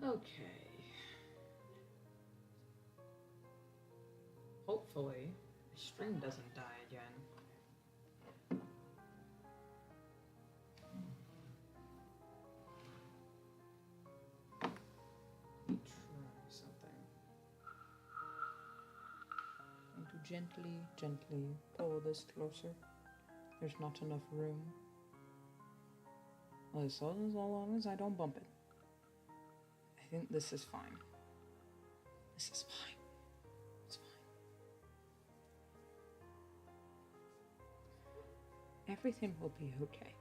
Okay. Hopefully, the stream doesn't die again. Let me try something. And to gently pull this closer. There's not enough room. Well, as long as I don't bump it. I think this is fine. This is fine. It's fine. Everything will be okay.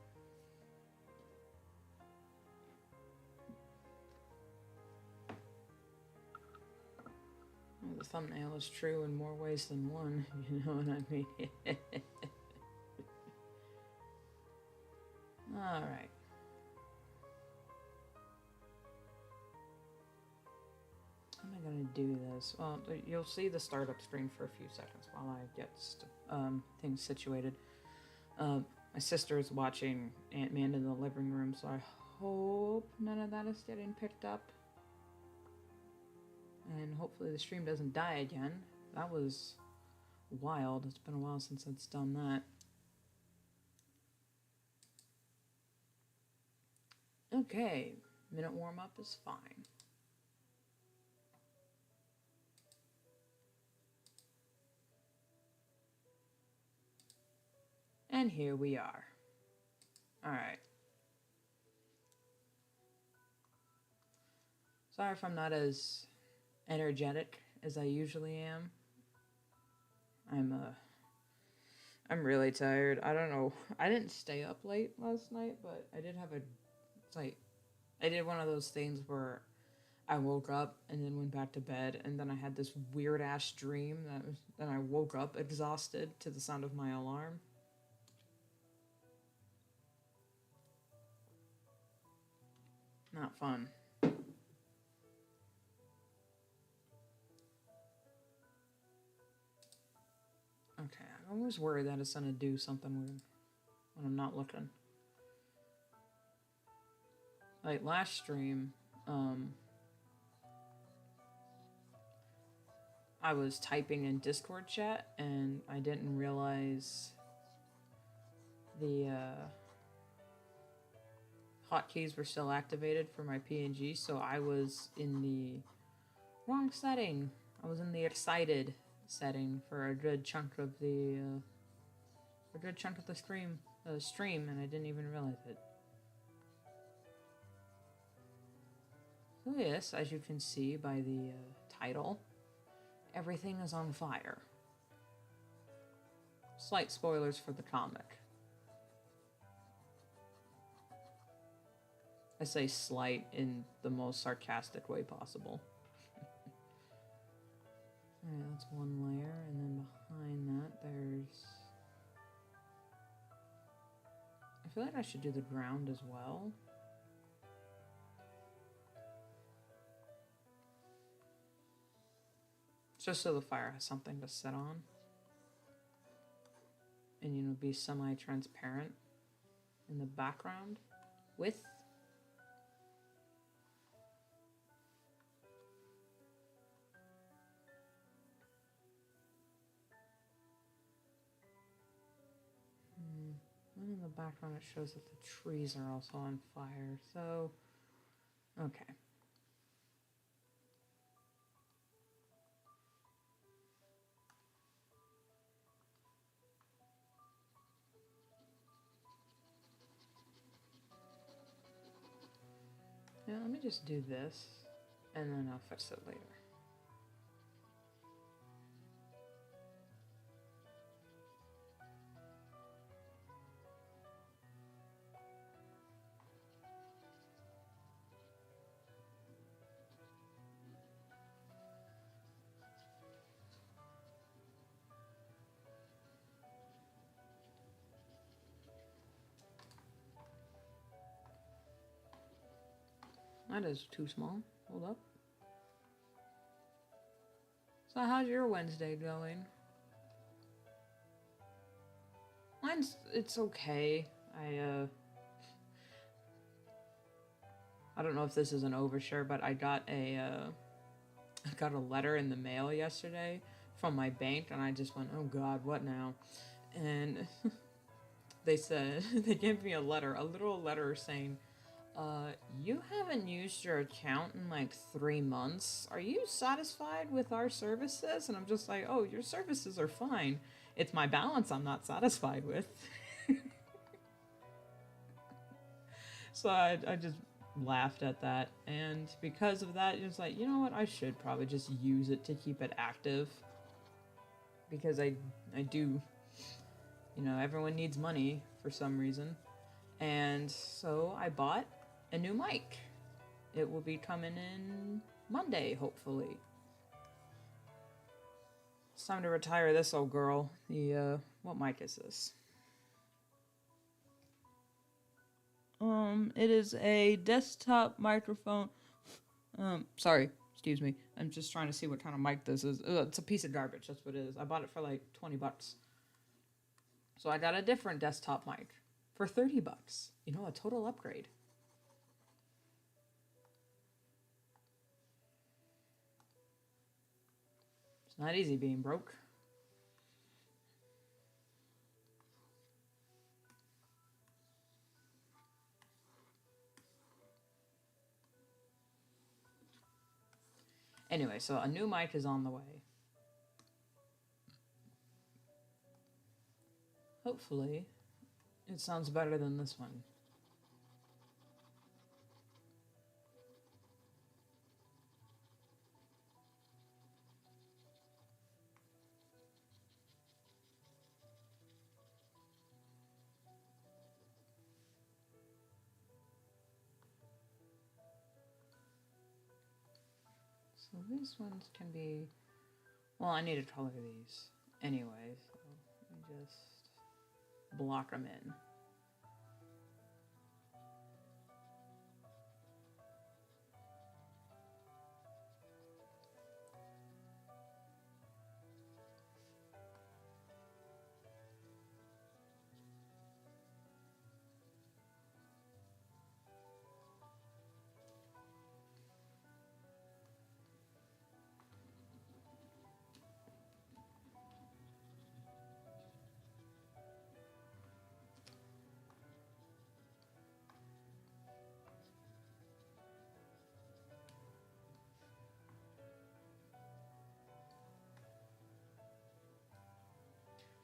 Well, the thumbnail is true in more ways than one, you know what I mean? Alright. How am I gonna do this? Well, you'll see the startup screen for a few seconds while I get things situated. My sister is watching Ant-Man in the living room, so I hope none of that is getting picked up. And hopefully the stream doesn't die again. That was wild. It's been a while since it's done that. Okay, minute warm-up is fine. And here we are. Alright. Sorry if I'm not as energetic as I usually am. I'm really tired. I don't know. I didn't stay up late last night, but I did have I did one of those things where I woke up and then went back to bed, and then I had this weird ass dream then I woke up exhausted to the sound of my alarm. Not fun. Okay, I always worry that it's gonna do something weird when I'm not looking. Like last stream, I was typing in Discord chat and I didn't realize the hotkeys were still activated for my PNG, so I was in the wrong setting. I was in the excited setting for a good chunk of the stream, and I didn't even realize it. So yes, as you can see by the title, everything is on fire. Slight spoilers for the comic. I say slight in the most sarcastic way possible. Alright, that's one layer, and then behind that there's... I feel like I should do the ground as well. Just so the fire has something to sit on. And, you know, be semi-transparent in the background with... And in the background it shows that the trees are also on fire, so... Okay. Yeah, let me just do this, and then I'll fix it later. That is too small. Hold up. So how's your Wednesday going? It's okay. I don't know if this is an overshare, but I got a letter in the mail yesterday from my bank, and I just went, oh God, what now? And they said, they gave me a literal letter saying, you haven't used your account in like 3 months. Are you satisfied with our services? And I'm just like, oh, your services are fine. It's my balance I'm not satisfied with. So I just laughed at that. And because of that, it's like, you know what? I should probably just use it to keep it active. Because I do, everyone needs money for some reason. And so I bought a new mic. It will be coming in Monday, hopefully. It's time to retire this old girl. What mic is this? It is a desktop microphone. Sorry, excuse me. I'm just trying to see what kind of mic this is. It's a piece of garbage, that's what it is. I bought it for like $20. So I got a different desktop mic for $30. A total upgrade. It's not easy being broke. Anyway, so a new mic is on the way. Hopefully, it sounds better than this one. So these ones can be... Well, I need to color these anyway, so let me just block them in.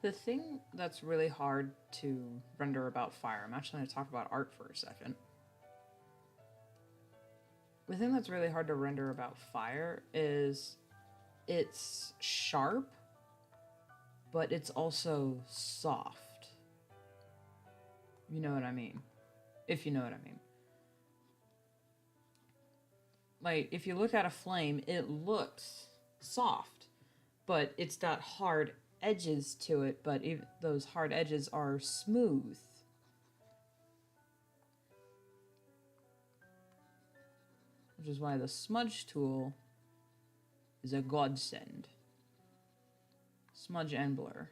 The thing that's really hard to render about fire, I'm actually going to talk about art for a second. The thing that's really hard to render about fire is it's sharp, but it's also soft. You know what I mean? If you know what I mean. Like, if you look at a flame, it looks soft, but it's got hard edges to it, but those hard edges are smooth. Which is why the smudge tool is a godsend. Smudge and blur.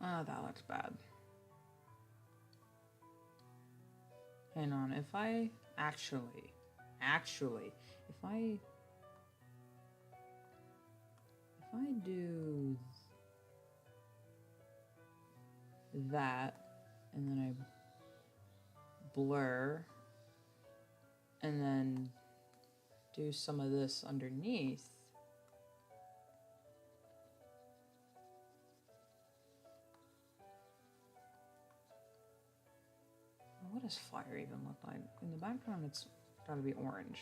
Oh, that looks bad. Hang on, if I actually, if I do that, and then I blur, and then do some of this underneath, what does fire even look like? In the background, it's gotta be orange.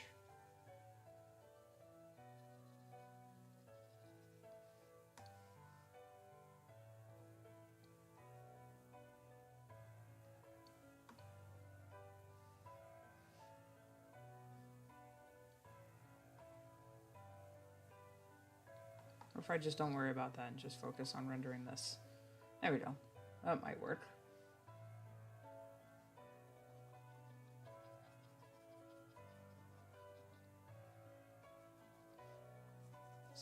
Or if I just don't worry about that and just focus on rendering this. There we go. That might work.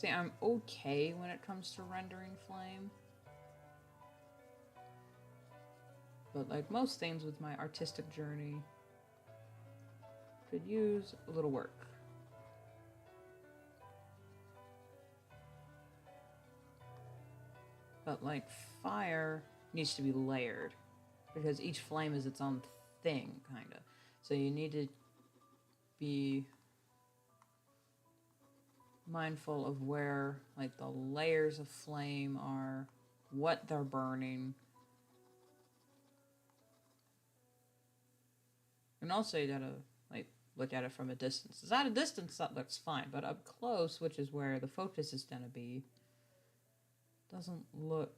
See, I'm okay when it comes to rendering flame. But like most things with my artistic journey, could use a little work. But like fire needs to be layered because each flame is its own thing, kind of. So you need to be mindful of where like the layers of flame are, what they're burning. And also you gotta like look at it from a distance. At a distance that looks fine, but up close, which is where the focus is gonna be, doesn't look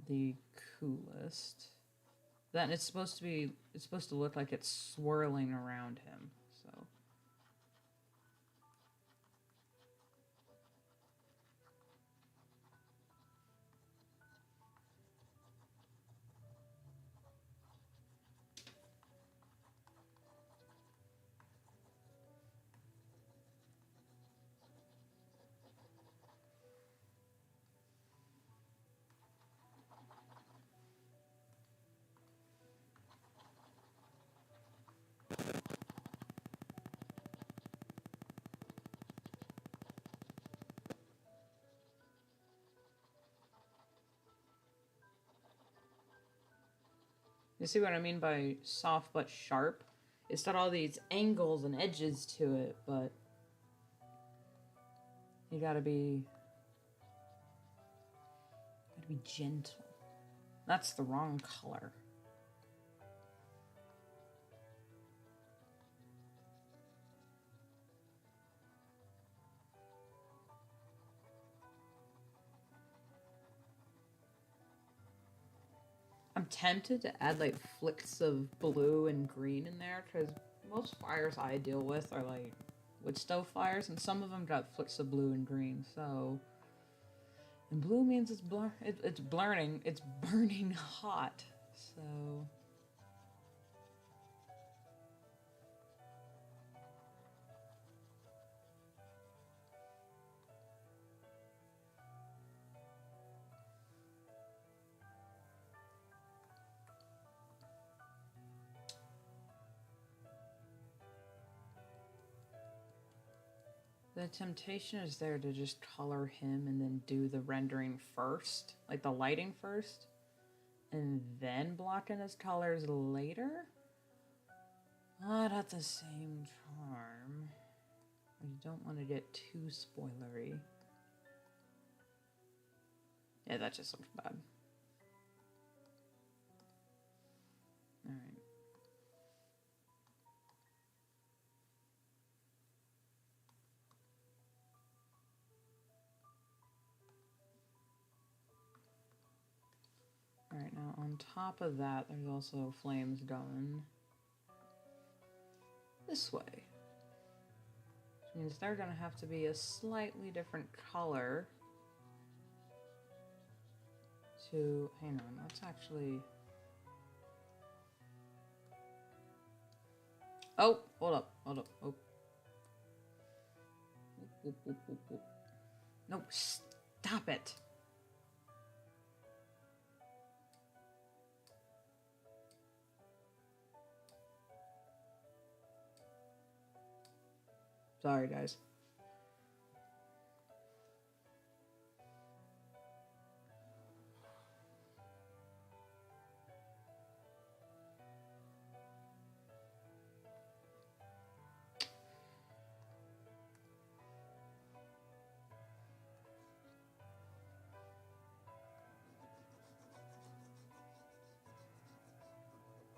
the coolest. Then it's supposed to look like it's swirling around him. So you see what I mean by soft but sharp? It's got all these angles and edges to it, but you gotta be gentle. That's the wrong color. I'm tempted to add like flicks of blue and green in there because most fires I deal with are like wood stove fires, and some of them got flicks of blue and green. So, and blue means it's burning hot. So. The temptation is there to just color him and then do the rendering first, like the lighting first, and then block in his colors later. But at the same time, you don't want to get too spoilery. Yeah, that just looks bad. Alright. Alright, now on top of that, there's also flames going this way. Which means they're going to have to be a slightly different color to... Hang on, let's actually... Oh, hold up. Oh. No, stop it. Sorry, guys.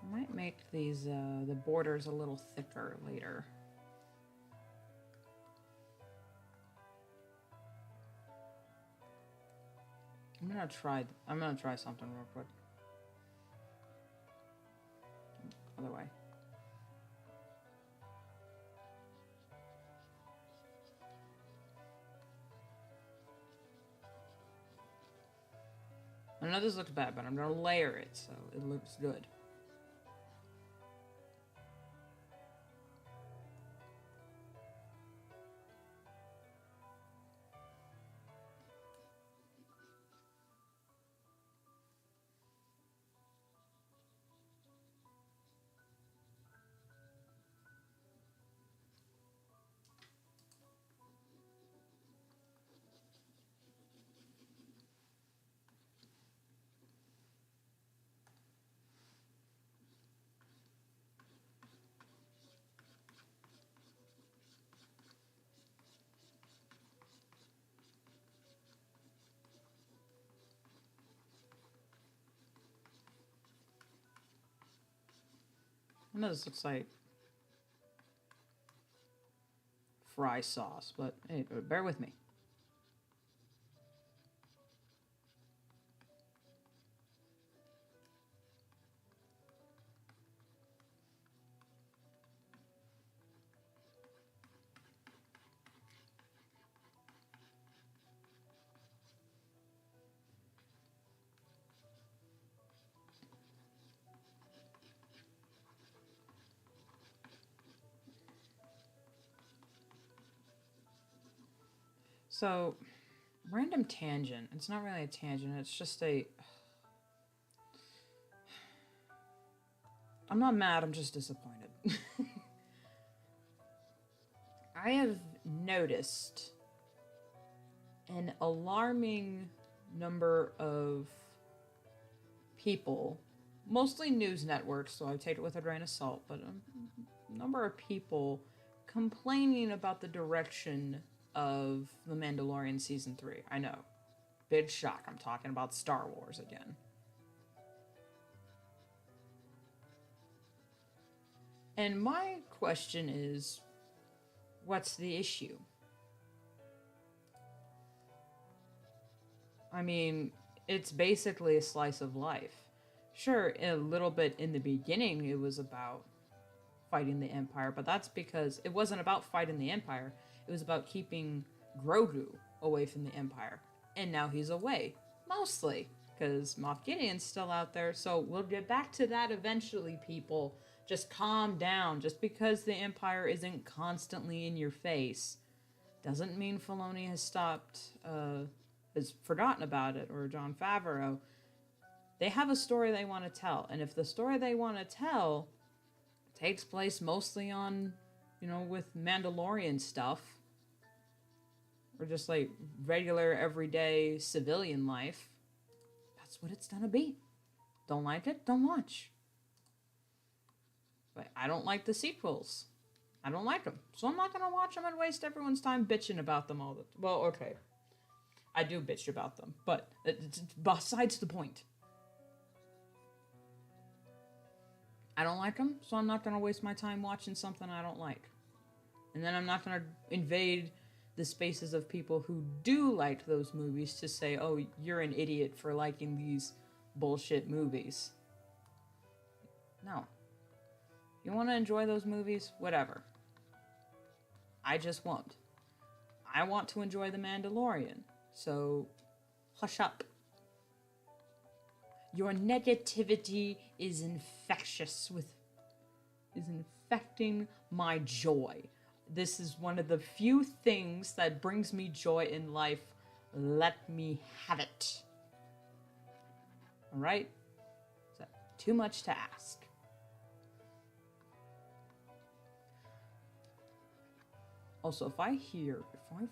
I might make these, the borders a little thicker later. I'm gonna try something real quick. Other way. I know this looks bad, but I'm gonna layer it so it looks good. I know this looks like fry sauce, but hey, bear with me. So, random tangent. It's not really a tangent, it's just a. I'm not mad, I'm just disappointed. I have noticed an alarming number of people, mostly news networks, so I take it with a grain of salt, but a number of people complaining about the direction of The Mandalorian Season 3. I know. Big shock. I'm talking about Star Wars again. And my question is, what's the issue? I mean, it's basically a slice of life. Sure, a little bit in the beginning it was about fighting the Empire, but that's because it wasn't about fighting the Empire. It was about keeping Grogu away from the Empire. And now he's away. Mostly. Because Moff Gideon's still out there. So we'll get back to that eventually, people. Just calm down. Just because the Empire isn't constantly in your face doesn't mean Filoni has stopped, has forgotten about it, or Jon Favreau. They have a story they want to tell. And if the story they want to tell takes place mostly on, with Mandalorian stuff, or just like regular everyday civilian life, that's what it's gonna be. Don't like it? Don't watch. But I don't like the sequels. I don't like them. So I'm not gonna watch them and waste everyone's time bitching about them all the time. Well, okay. I do bitch about them, but it's besides the point. I don't like them, so I'm not going to waste my time watching something I don't like. And then I'm not going to invade the spaces of people who do like those movies to say, oh, you're an idiot for liking these bullshit movies. No. You want to enjoy those movies? Whatever. I just won't. I want to enjoy The Mandalorian, so hush up. Your negativity is infectious is infecting my joy. This is one of the few things that brings me joy in life. Let me have it. Alright? Is that too much to ask? Also, if I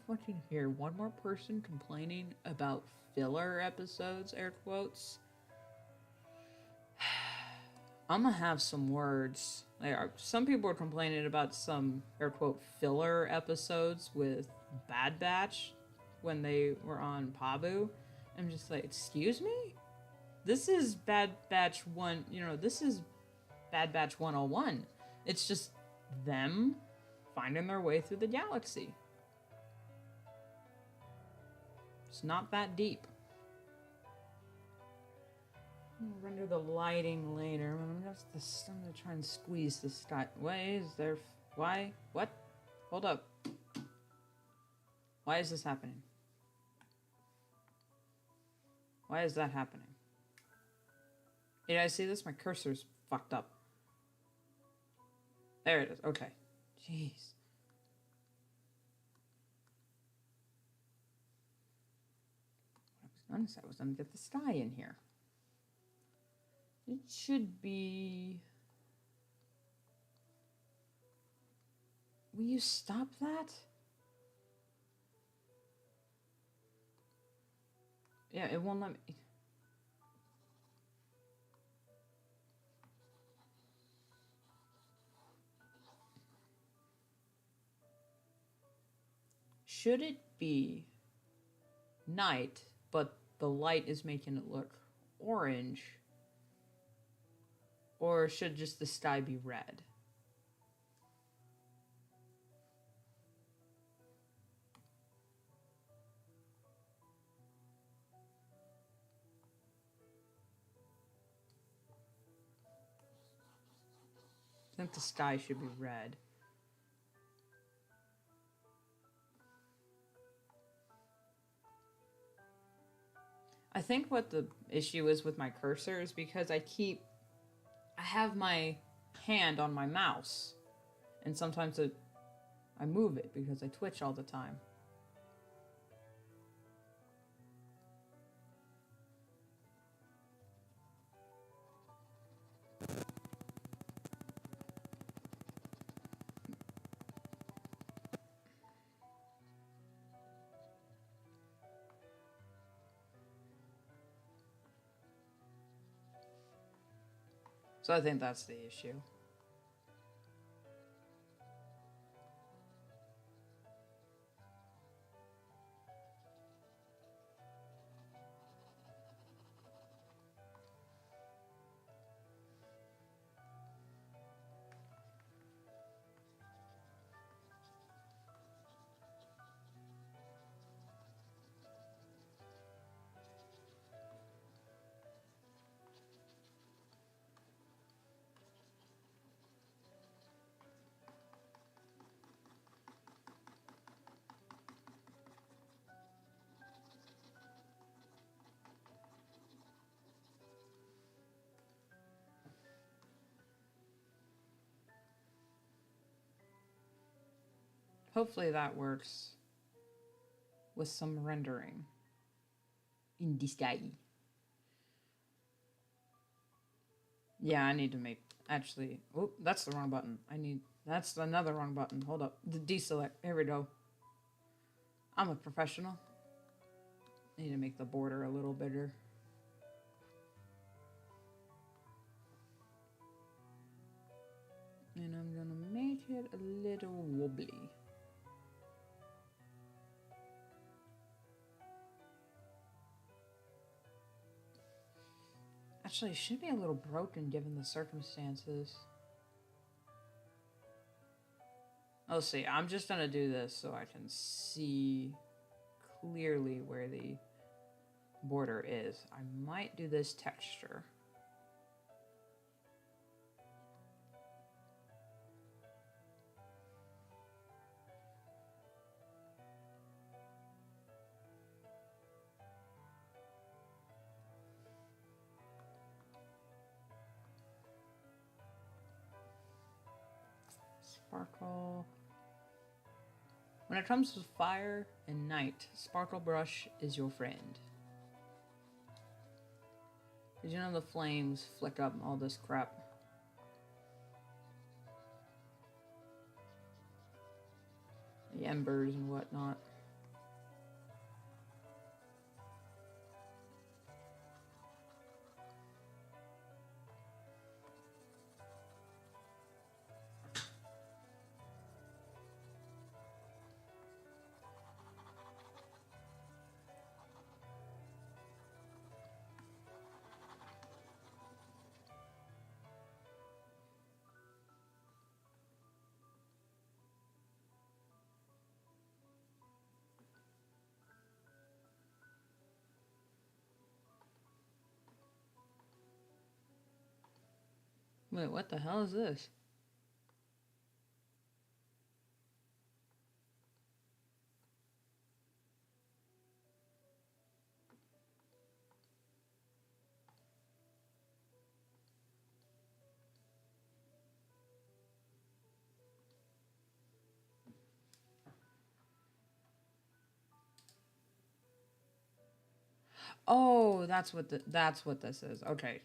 fucking hear one more person complaining about filler episodes, air quotes, I'm gonna have some words. Some people are complaining about some, air quote, filler episodes with Bad Batch when they were on Pabu. I'm just like, excuse me? This is Bad Batch 1, this is Bad Batch 101. It's just them finding their way through the galaxy. It's not that deep. I'm gonna render the lighting later. I'm gonna try and squeeze the sky. Why? What? Hold up. Why is this happening? Why is that happening? You guys see this? My cursor's fucked up. There it is. Okay. Jeez. What I was gonna get the sky in here. It should be... Will you stop that? Yeah, it won't let me... Should it be night, but the light is making it look orange? Or should just the sky be red? I think the sky should be red. I think what the issue is with my cursor is because I have my hand on my mouse, and sometimes I move it because I twitch all the time. So I think that's the issue. Hopefully that works with some rendering in the sky. Yeah, I need to make, actually, oh, that's the wrong button. That's another wrong button. Hold up. The deselect. Here we go. I'm a professional. I need to make the border a little bigger. And I'm gonna make it a little wobbly. Actually, it should be a little broken given the circumstances. Oh, see, I'm just gonna do this so I can see clearly where the border is. I might do this texture. Sparkle. When it comes to fire and night, Sparkle Brush is your friend. Did you know the flames flick up all this crap? The embers and whatnot. Wait, what the hell is this? Oh, that's what this is. Okay.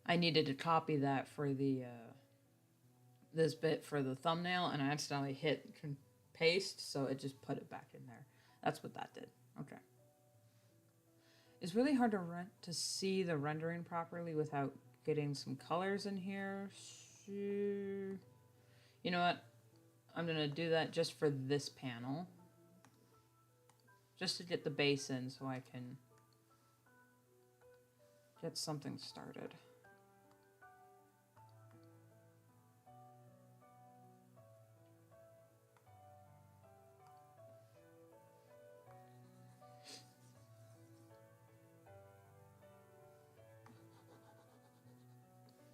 I needed to copy that for the this bit for the thumbnail, and I accidentally hit paste, so it just put it back in there. That's what that did. Okay. It's really hard to see the rendering properly without getting some colors in here. So, you know what? I'm gonna do that just for this panel. just to get the bass in so I can get something started.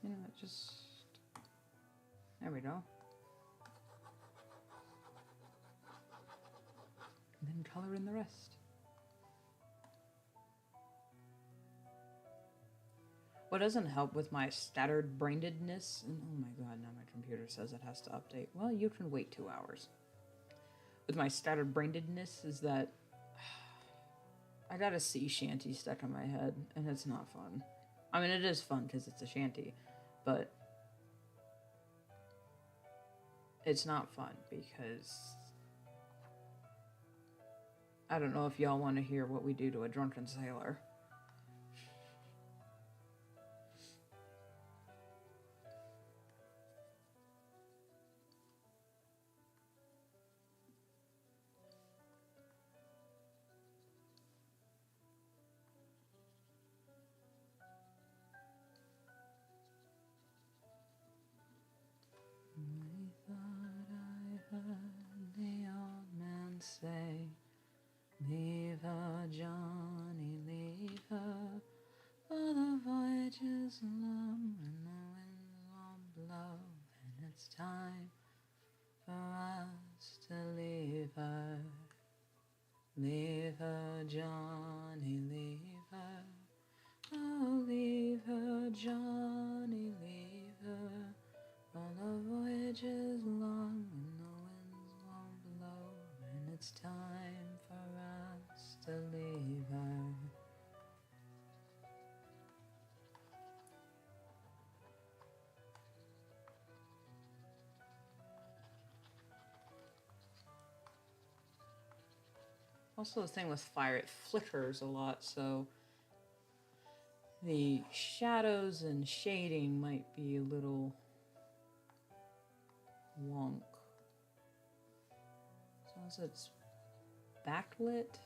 You know, just... There we go. And then color in the rest. What doesn't help with my scattered brainedness, and oh my god, now my computer says it has to update. Well, you can wait 2 hours. With my scattered brainedness is that I got a sea shanty stuck in my head, and it's not fun. I mean, it is fun because it's a shanty, but it's not fun because I don't know if y'all want to hear what we do to a drunken sailor. I thought I heard the old man say, leave her, Johnny, leave her, for the voyage is long and the winds won't blow, and it's time for us to leave her. Leave her, Johnny, leave her. Oh, leave her, Johnny, leave her. For the voyage is long and the winds won't blow, and it's time for us to leave her. Also, the thing with fire, it flickers a lot, so the shadows and shading might be a little wonk. As long as it's backlit.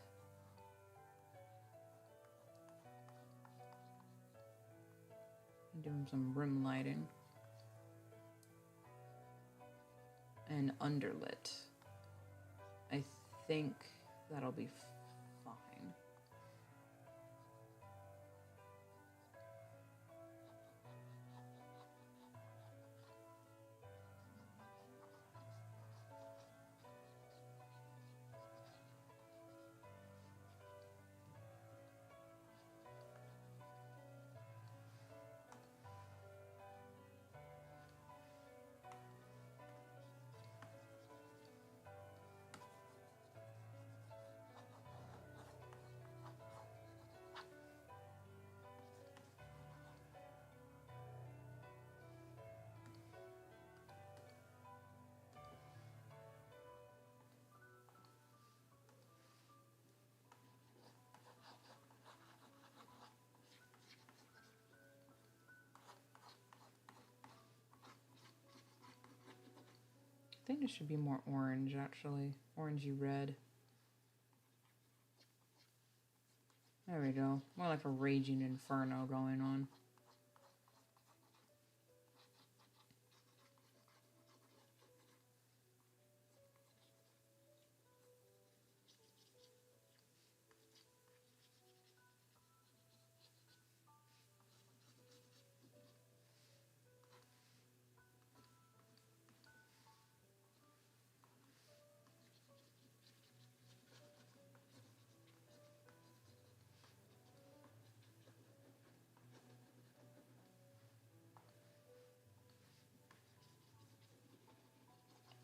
I'm doing some room lighting. And underlit. I think that'll be fine. I think there should be more orange, actually. Orangey red. There we go. More like a raging inferno going on.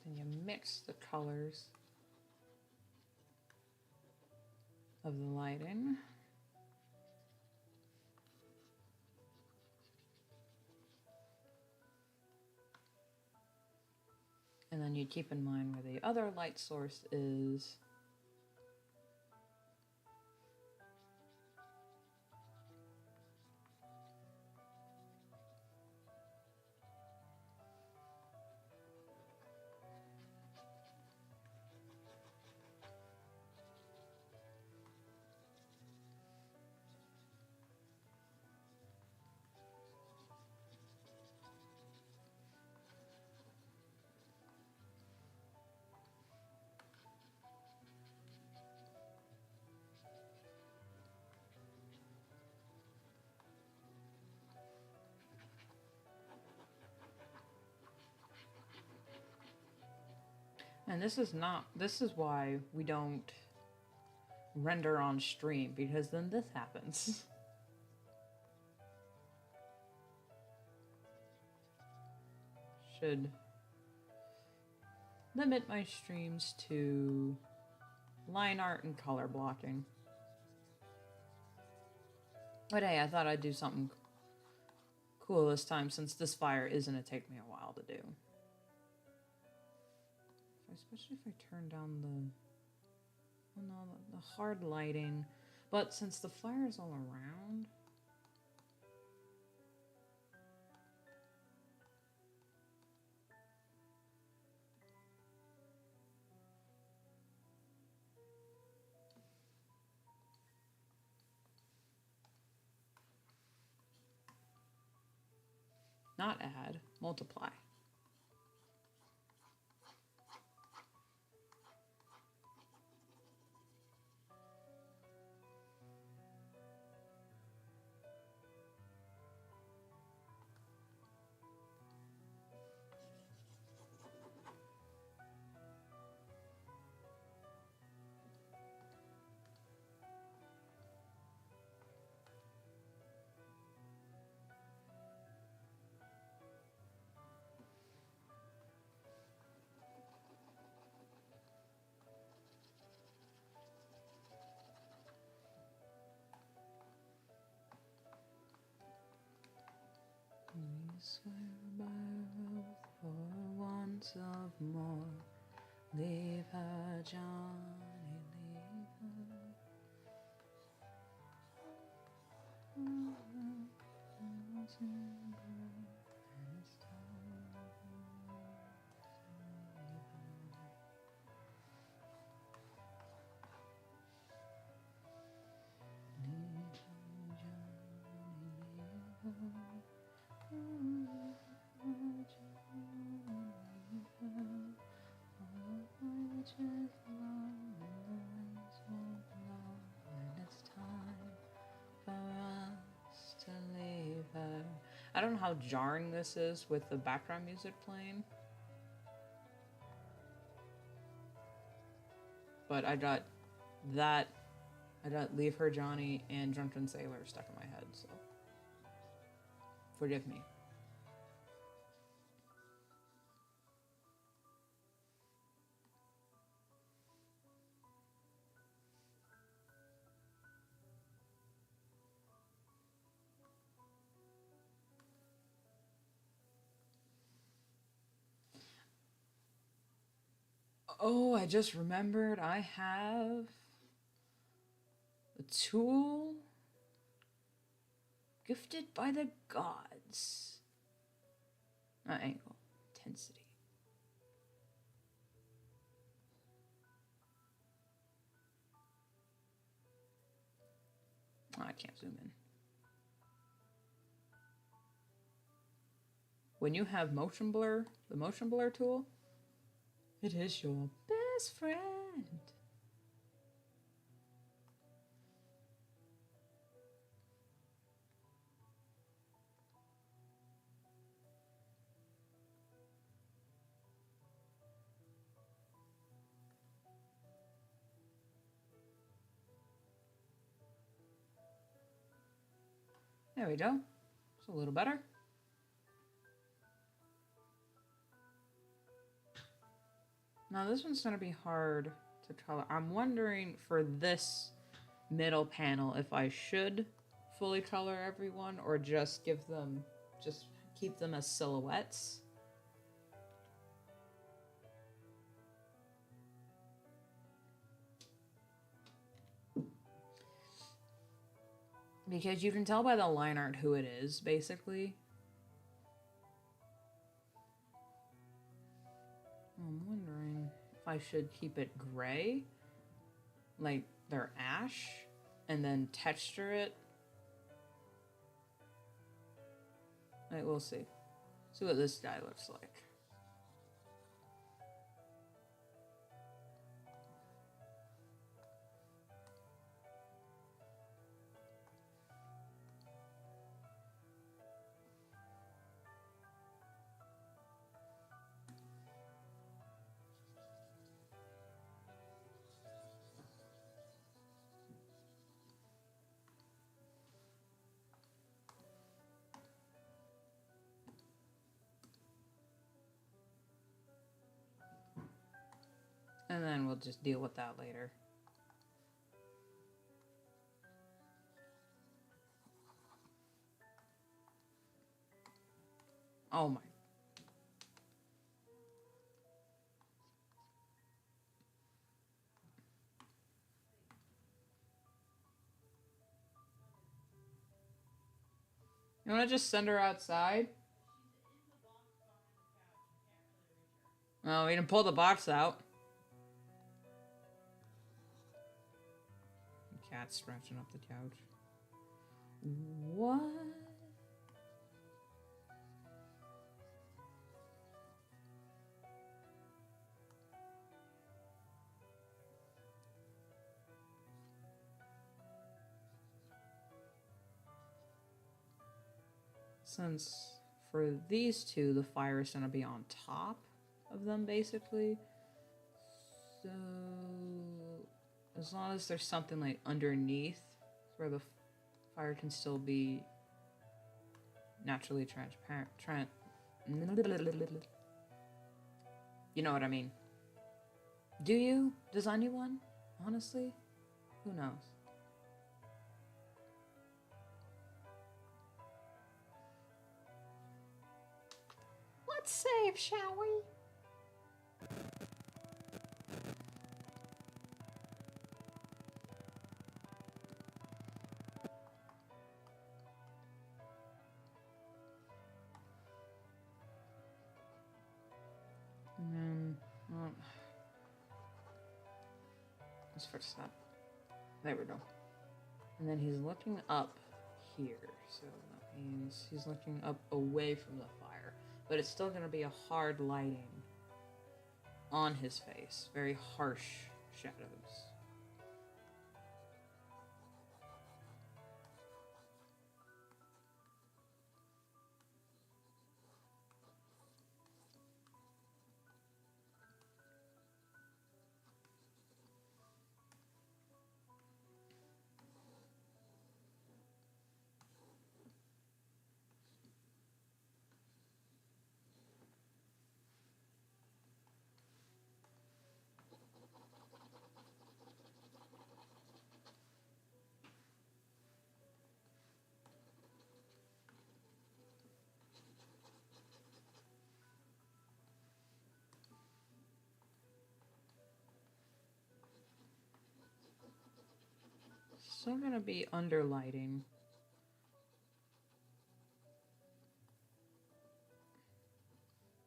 Then you mix the colors of the lighting. And then you keep in mind where the other light source is. And this is why we don't render on stream, because then this happens. Should limit my streams to line art and color blocking. But hey, I thought I'd do something cool this time, since this fire is gonna take me a while to do. Especially if I turn down the hard lighting. But since the fire is all around, not add, multiply. We swear by oath for once of more. Leave her, Johnny, leave her. I don't know how jarring this is with the background music playing, but I got that, Leave Her Johnny and Drunken Sailor stuck in my head, so forgive me. Oh, I just remembered I have a tool gifted by the gods. Not angle, intensity. Oh, I can't zoom in. When you have motion blur, the motion blur tool, it is your best friend. There we go. It's a little better. Now this one's gonna be hard to color. I'm wondering for this middle panel if I should fully color everyone or just keep them as silhouettes. Because you can tell by the line art who it is, basically. I'm wondering if I should keep it gray, like they're ash, and then texture it. Right, we'll see. See what this guy looks like. And then we'll just deal with that later. Oh my. You want to just send her outside? Oh, we didn't pull the box out. The cat's scratching up the couch. What? Since for these two, the fire is going to be on top of them, basically. So, as long as there's something like underneath where the fire can still be naturally transparent. You know what I mean. Do you? Does anyone? Honestly? Who knows? Let's save, shall we? And then, let's first step. There we go. And then he's looking up here, so that means he's looking up away from the fire. But it's still going to be a hard lighting on his face. Very harsh shadows. Still gonna be under lighting.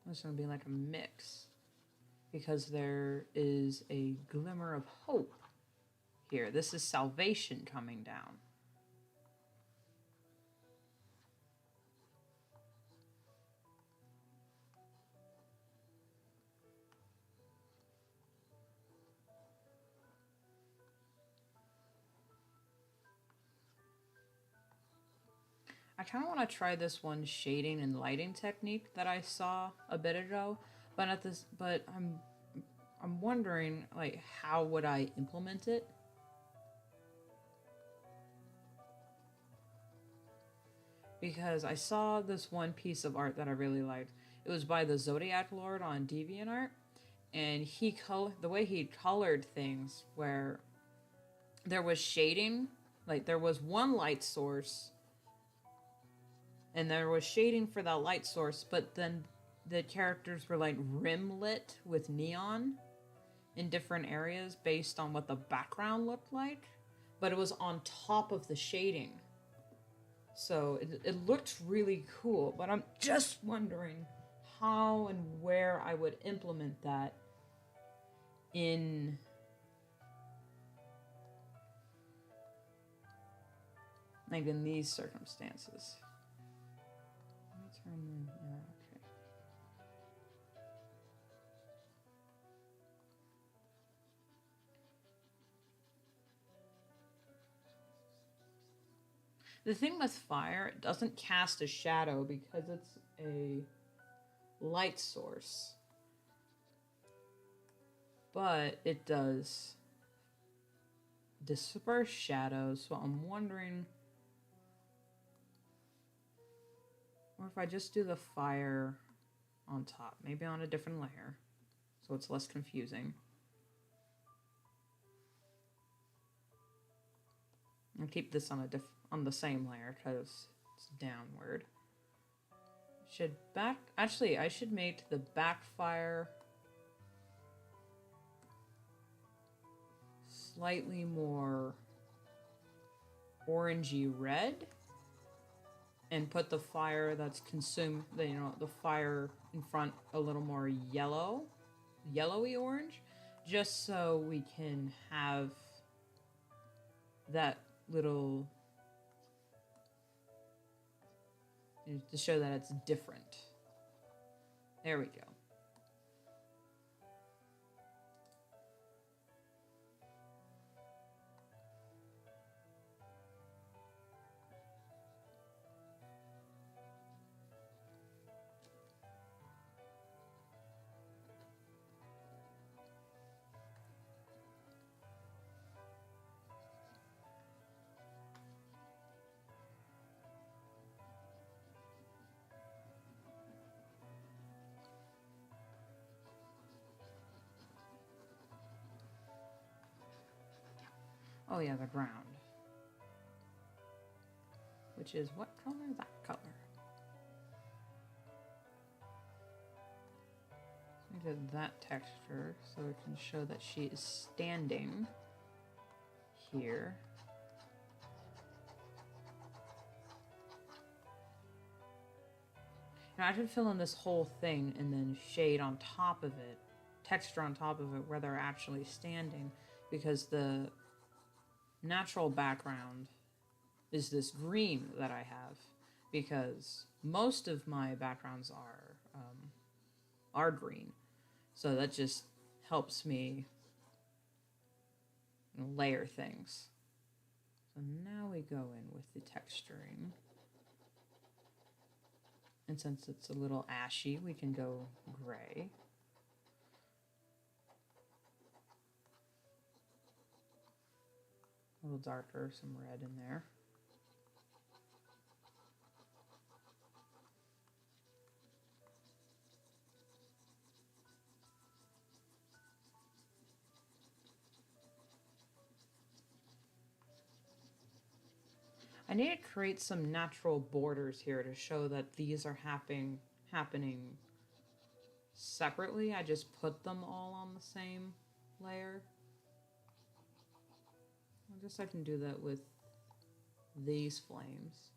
It's gonna be like a mix because there is a glimmer of hope here. This is salvation coming down. I kind of want to try this one shading and lighting technique that I saw a bit ago, but I'm wondering like how would I implement it? Because I saw this one piece of art that I really liked. It was by the Zodiac Lord on DeviantArt, and the way he colored things where there was shading, like there was one light source and there was shading for that light source, but then the characters were like rim lit with neon in different areas based on what the background looked like, but it was on top of the shading. So it looked really cool, but I'm just wondering how and where I would implement that in like in these circumstances. Let me turn the okay. The thing with fire, it doesn't cast a shadow because it's a light source. But it does disperse shadows, so I'm wondering, or if I just do the fire on top, maybe on a different layer, so it's less confusing. I'll keep this on the same layer because it's downward. I should make the backfire slightly more orangey red and put the fire that's consumed, the fire in front a little more yellowy orange, just so we can have that little, to show that it's different. There we go. Oh yeah, the ground. Which is what color? That color. I did that texture so it can show that she is standing here. Now I should fill in this whole thing and then shade on top of it, texture on top of it where they're actually standing, because the natural background is this green that I have, because most of my backgrounds are green, so that just helps me layer things. So now we go in with the texturing, and since it's a little ashy, we can go gray. A little darker, some red in there. I need to create some natural borders here to show that these are happening separately. I just put them all on the same layer. I guess I can do that with these flames.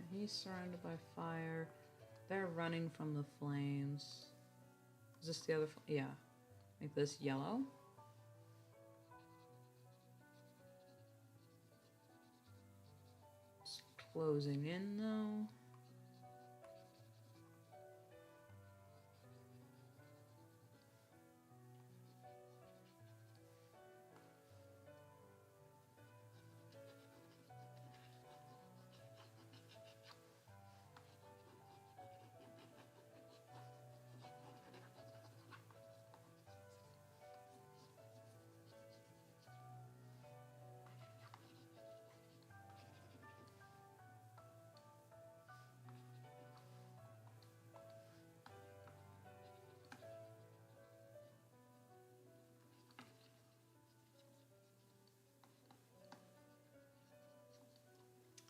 He's surrounded by fire. They're running from the flames. Is this the other? Yeah. Make this yellow. It's closing in though.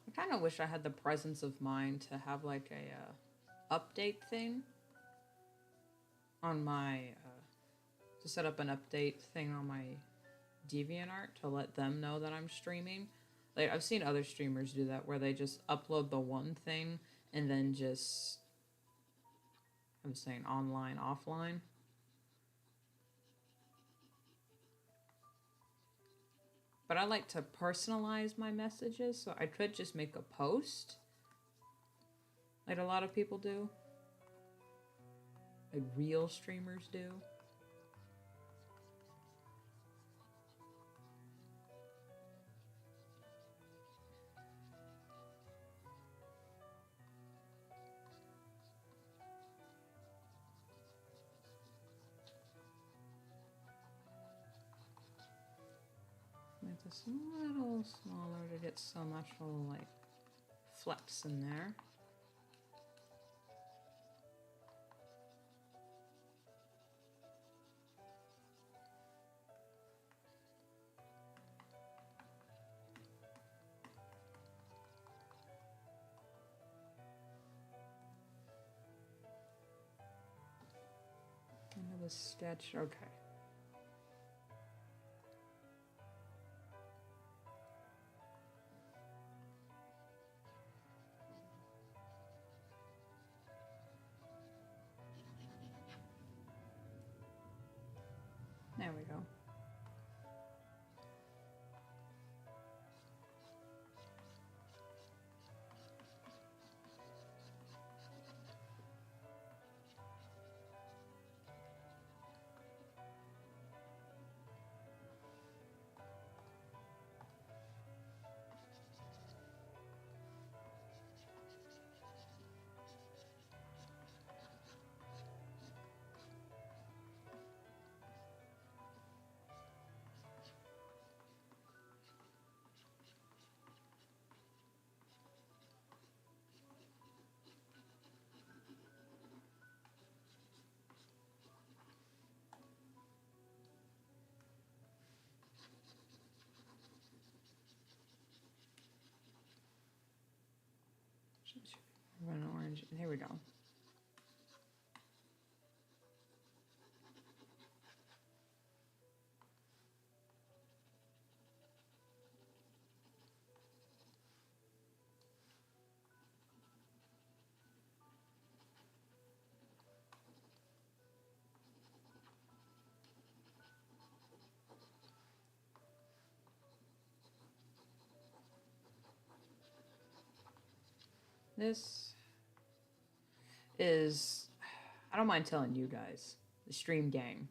I kind of wish I had the presence of mind to have like a update thing on my to set up an update thing on my DeviantArt to let them know that I'm streaming. Like I've seen other streamers do that where they just upload the one thing and then just, I'm saying online, offline. But I like to personalize my messages, so I could just make a post like a lot of people do, like real streamers do. this a little smaller to get some actual, like, flex in there. Another sketch, okay. There we go. Run orange. Here we go. This is, I don't mind telling you guys, the stream gang.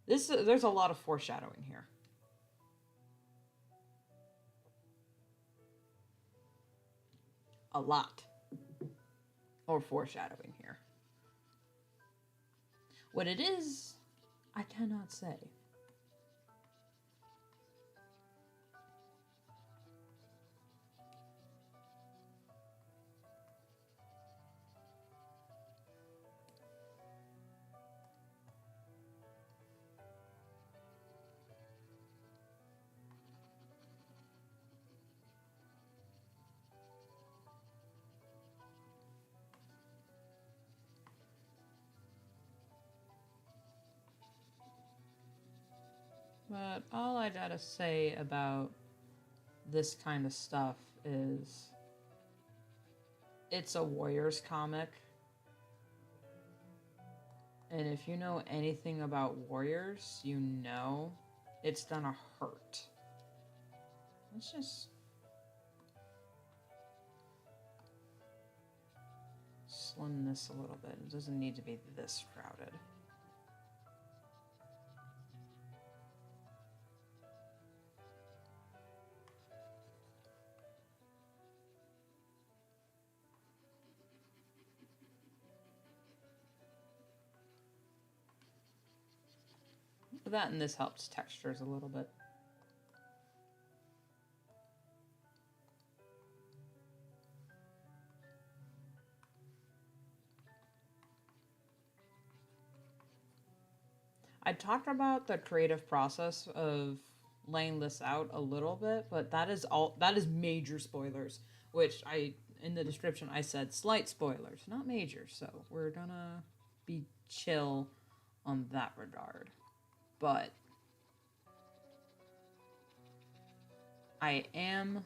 There's a lot of foreshadowing here. A lot of foreshadowing here. What it is, I cannot say. But all I gotta say about this kind of stuff is it's a Warriors comic. And if you know anything about Warriors, you know it's gonna hurt. Let's just slim this a little bit. It doesn't need to be this crowded. That and this helps textures a little bit. I talked about the creative process of laying this out a little bit, but that is major spoilers, which in the description I said slight spoilers, not major, so we're gonna be chill on that regard. But I am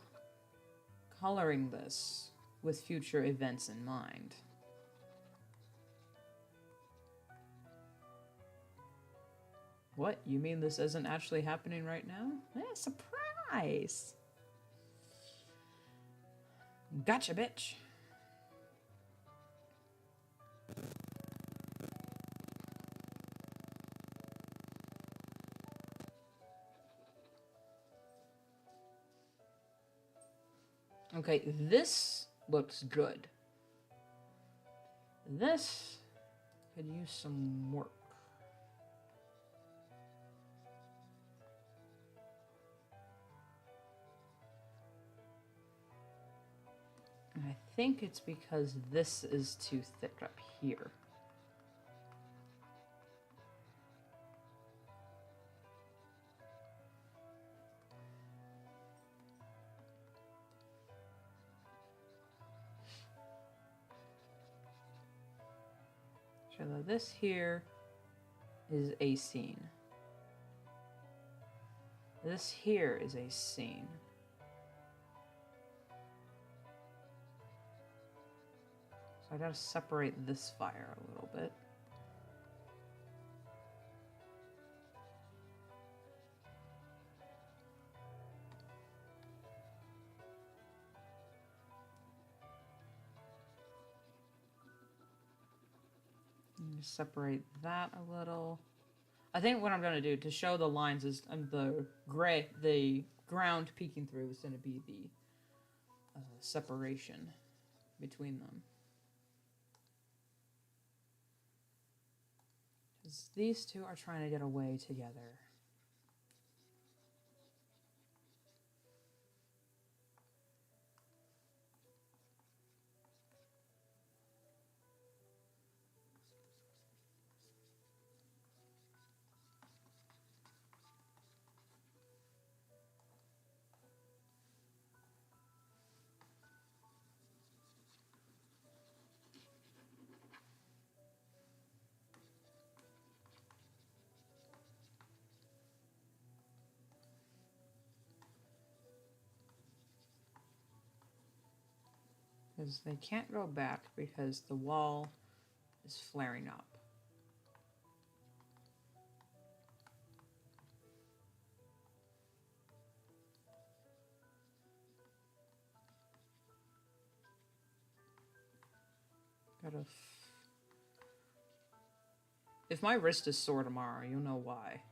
coloring this with future events in mind. What? You mean this isn't actually happening right now? Surprise! Gotcha, bitch! Okay, this looks good. This could use some work. think it's because this is too thick up here. So this here is a scene. This here is a scene. So I gotta separate this fire a little bit. And separate that a little. I think what I'm gonna do to show the lines is the ground peeking through is gonna be the separation between them. Because these two are trying to get away together. Because they can't go back because the wall is flaring up. If my wrist is sore tomorrow, you'll know why.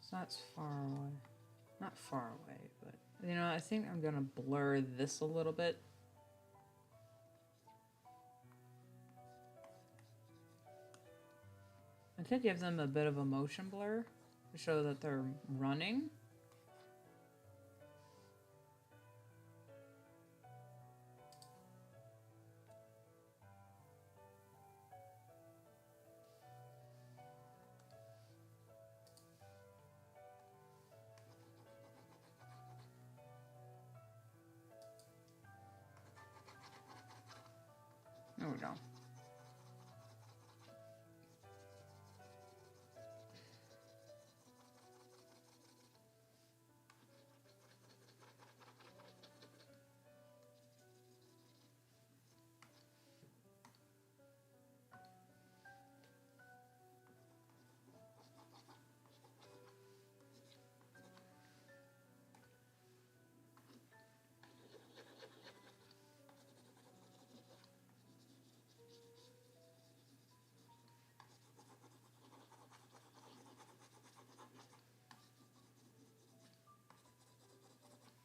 So that's far away. Not far away, but you know, I think I'm gonna blur this a little bit. I could give them a bit of a motion blur to show that they're running. There we go.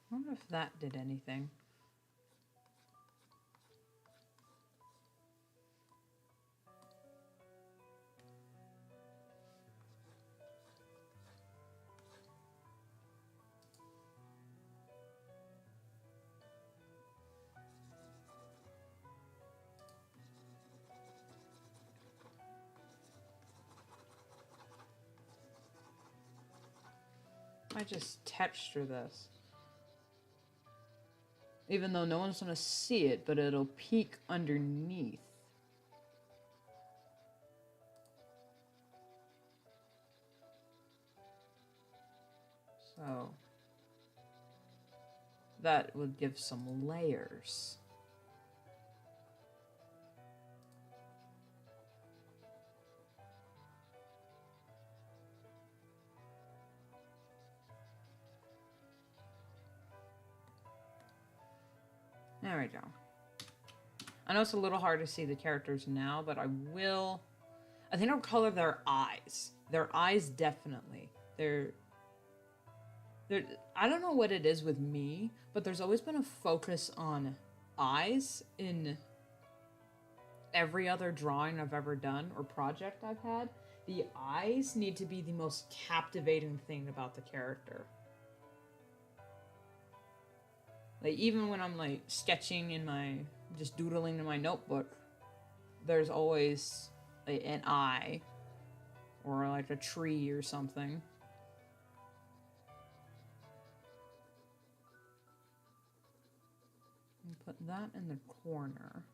I wonder if that did anything. I just texture this. Even though no one's gonna see it, but it'll peek underneath. So that would give some layers. There we go. I know it's a little hard to see the characters now, but I think I'll color their eyes. Their eyes definitely. I don't know what it is with me, but there's always been a focus on eyes in every other drawing I've ever done or project I've had. The eyes need to be the most captivating thing about the character. Like, even when I'm like sketching in my, just doodling in my notebook, there's always like an eye or like a tree or something. And put that in the corner.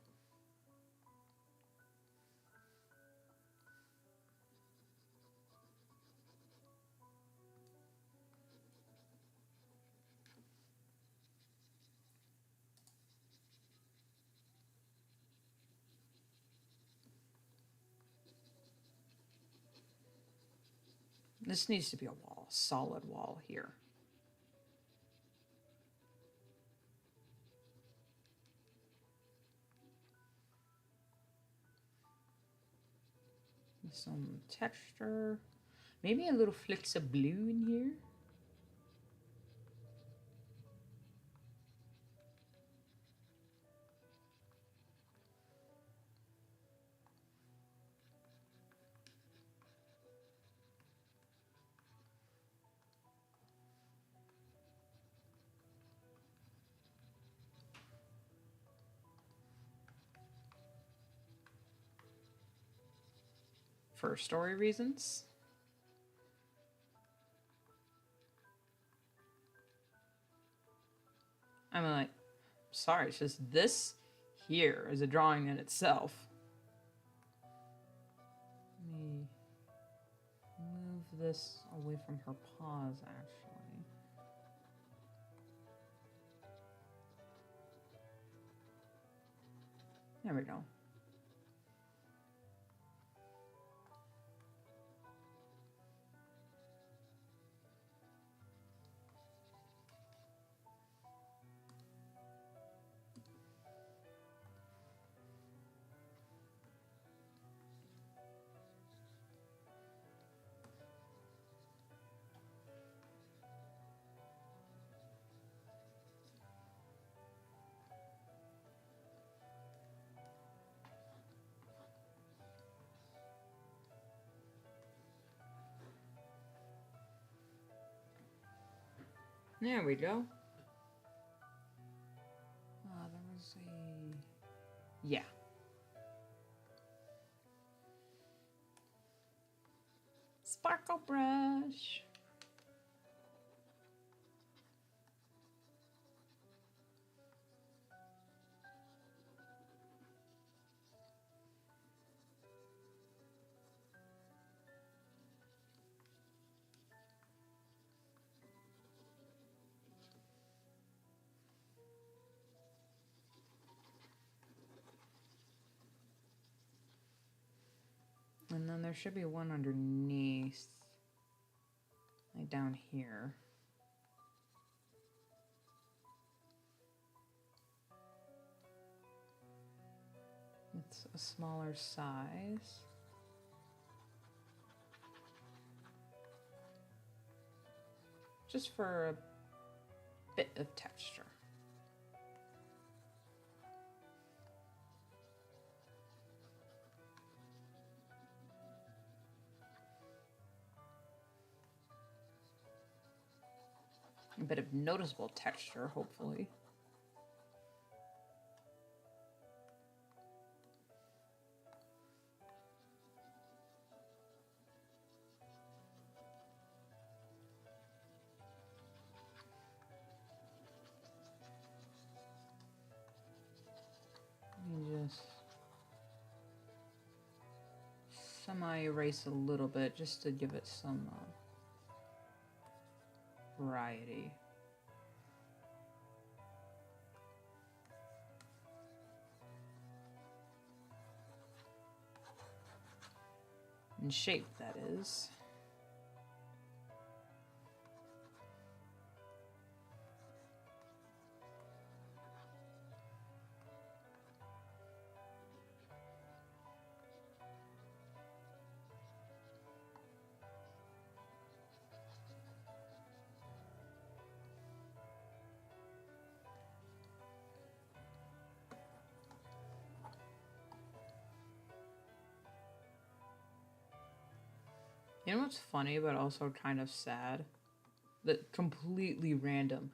This needs to be a wall, solid wall here. Some texture. Maybe a little flicks of blue in here. For story reasons. I'm like, sorry, it's just this here is a drawing in itself. Let me move this away from her paws, actually. There we go. There we go. There was a... Yeah. Sparkle brush. And then there should be one underneath, like down here. It's a smaller size. Just for a bit of texture. A bit of noticeable texture, hopefully. Just semi-erase a little bit just to give it some variety. And shape, that is. You know what's funny, but also kind of sad? That completely random.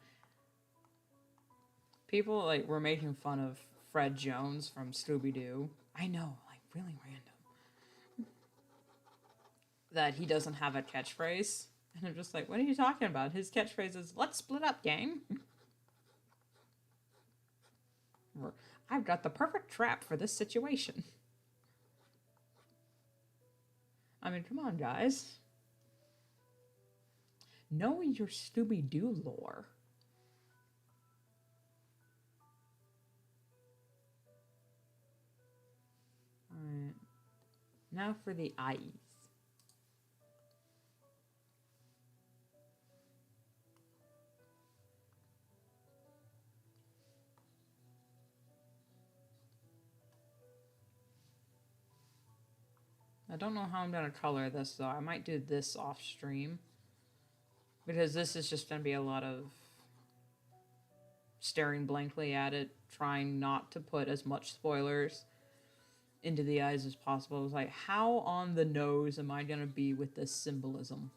People like were making fun of Fred Jones from Scooby Doo. I know, like really random. That he doesn't have a catchphrase. And I'm just like, what are you talking about? His catchphrase is, let's split up, gang. Or, I've got the perfect trap for this situation. I mean, come on, guys. Know your Scooby Doo lore. Alright. Now for the eyes. I don't know how I'm going to color this, though. I might do this off stream. Because this is just going to be a lot of staring blankly at it, trying not to put as much spoilers into the eyes as possible. It's like, how on the nose am I going to be with this symbolism?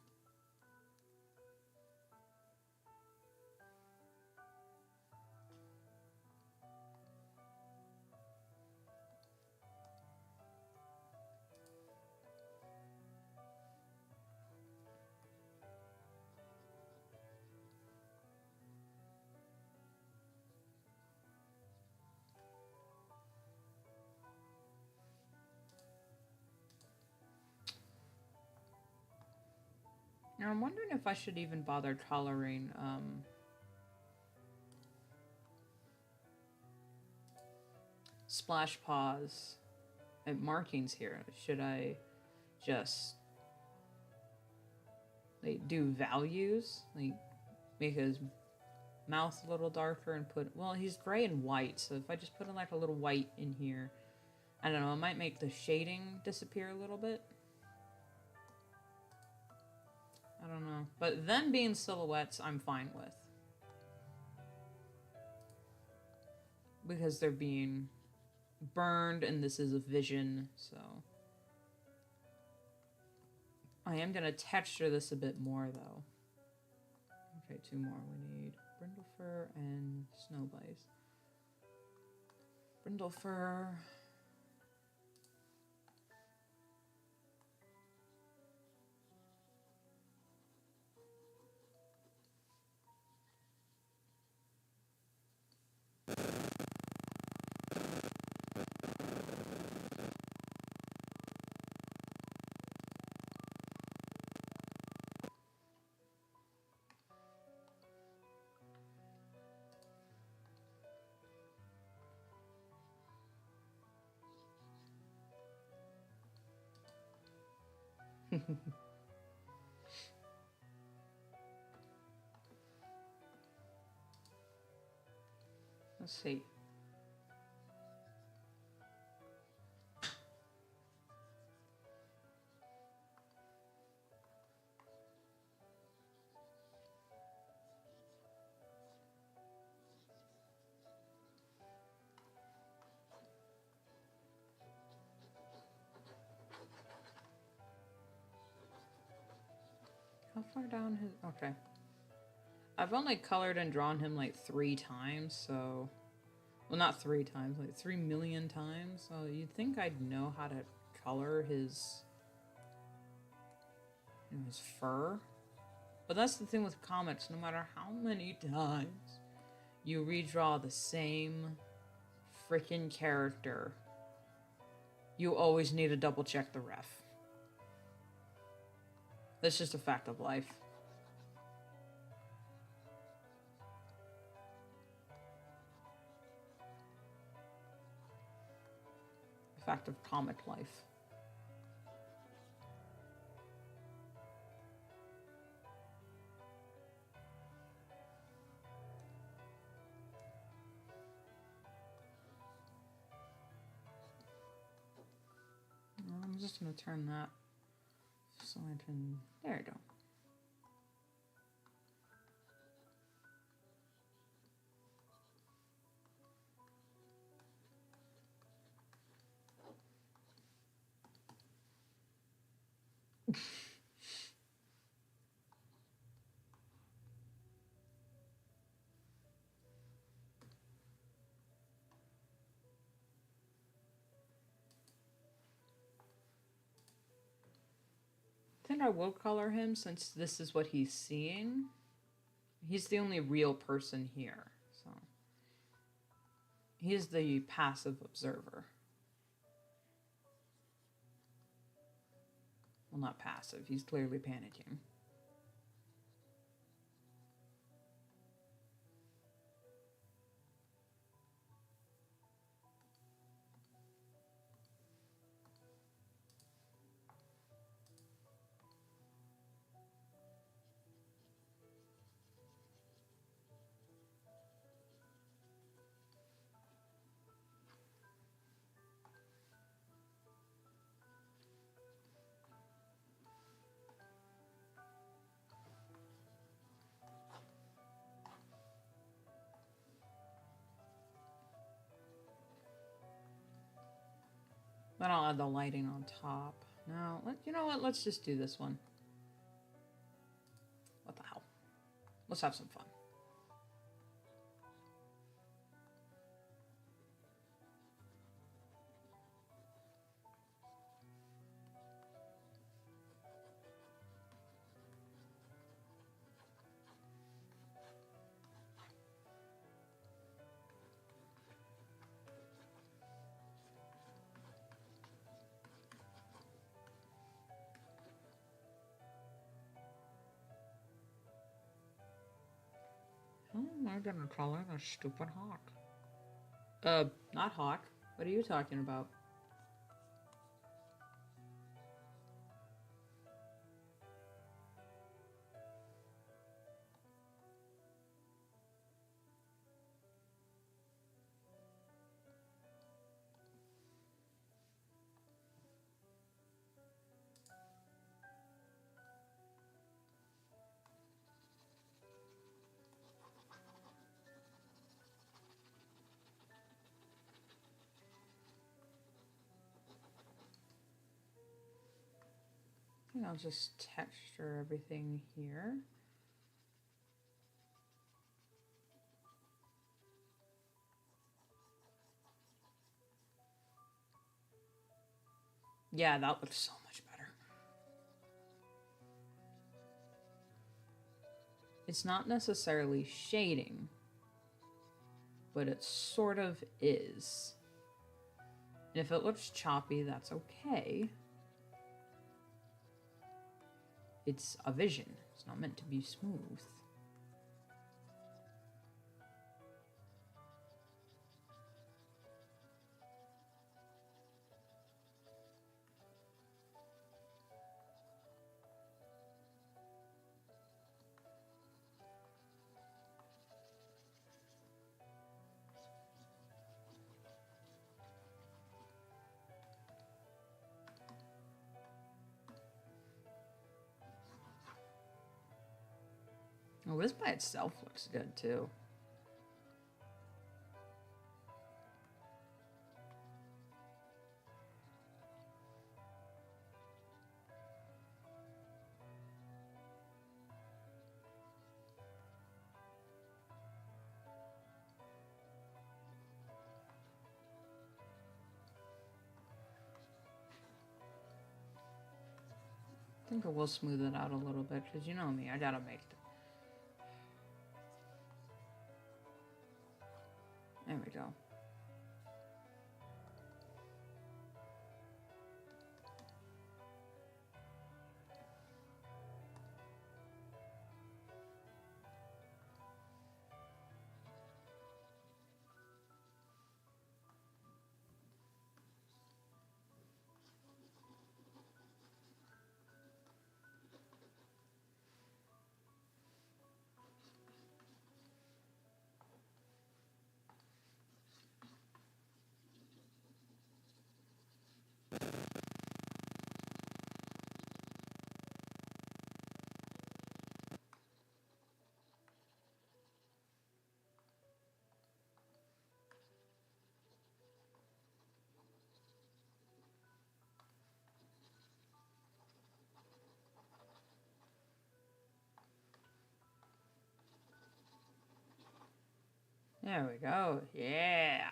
Now, I'm wondering if I should even bother coloring splash paws and markings here. Should I just like do values, like make his mouth a little darker and put, well, he's gray and white, so if I just put like a little white in here, I don't know, it might make the shading disappear a little bit. I don't know. But them being silhouettes, I'm fine with. Because they're being burned and this is a vision, so. I am going to texture this a bit more, though. Okay, 2 more. We need Brindlefur and Snowblaze. Brindlefur. Let's see. How far down his... Okay. I've only colored and drawn him like 3 times, so... Well, not 3 times, like 3 million times. So you'd think I'd know how to color his... You know, his fur. But that's the thing with comics, no matter how many times you redraw the same freaking character, you always need to double check the ref. That's just a fact of life. A fact of comic life. I'm just gonna turn that so I can... There we go. think I will color him since this is what he's seeing. He's the only real person here, so he's the passive observer. Well, not passive. He's clearly panicking. Then I'll add the lighting on top. No, you know what? Let's just do this one. What the hell? Let's have some fun. How am I gonna color the stupid hawk? Not hawk. What are you talking about? I think I'll just texture everything here. Yeah, that looks so much better. It's not necessarily shading, but it sort of is. And if it looks choppy, that's okay. It's a vision. It's not meant to be smooth. Oh, this by itself looks good too. I think I will smooth it out a little bit because you know me, I gotta make it. There we go. There we go. Yeah.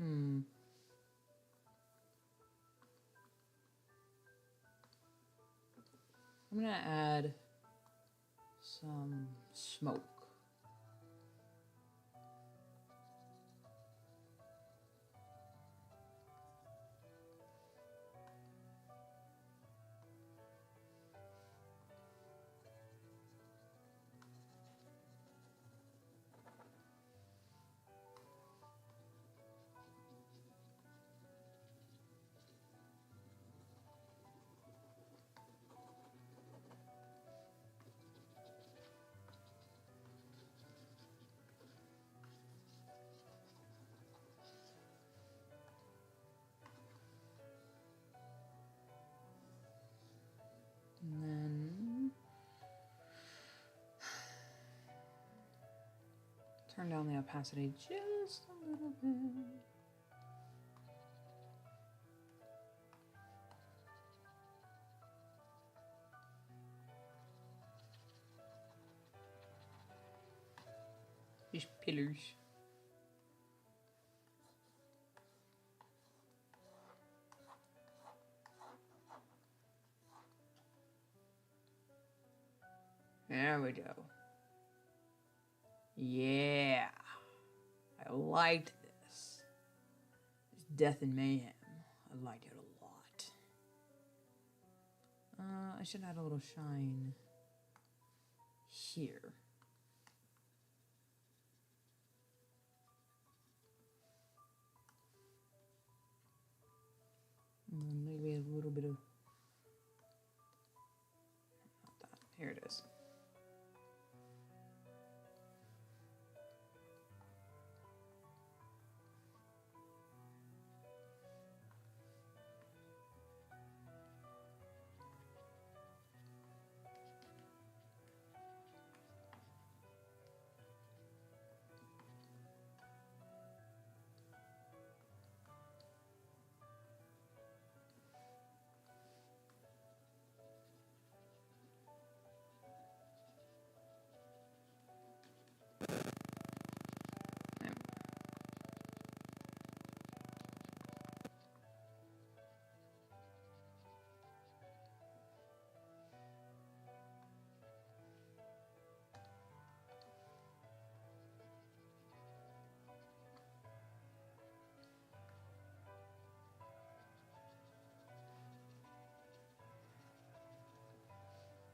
I'm gonna add some smoke. And then turn down the opacity just a little bit. These pillars. There we go. Yeah. I liked this. It's Death and Mayhem. I liked it a lot. I should add a little shine here. And maybe a little bit of... Not that. Here it is.